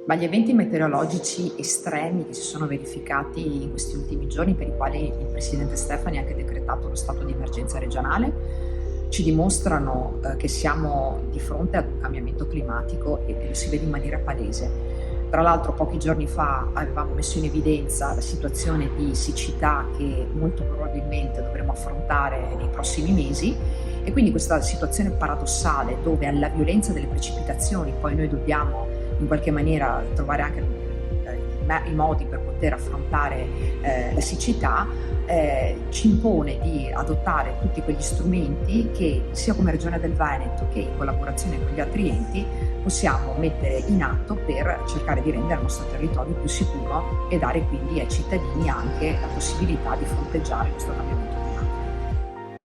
Ma gli eventi meteorologici estremi che si sono verificati in questi ultimi giorni, per i quali il presidente Stefani ha anche decretato lo stato di emergenza regionale, ci dimostrano che siamo di fronte ad un cambiamento climatico e lo si vede in maniera palese. Tra l'altro pochi giorni fa avevamo messo in evidenza la situazione di siccità che molto probabilmente dovremo affrontare nei prossimi mesi, e quindi questa situazione paradossale dove alla violenza delle precipitazioni poi noi dobbiamo in qualche maniera trovare anche i modi per poter affrontare la siccità, ci impone di adottare tutti quegli strumenti che sia come Regione del Veneto che in collaborazione con gli altri enti possiamo mettere in atto per cercare di rendere il nostro territorio più sicuro e dare quindi ai cittadini anche la possibilità di fronteggiare questo cambiamento.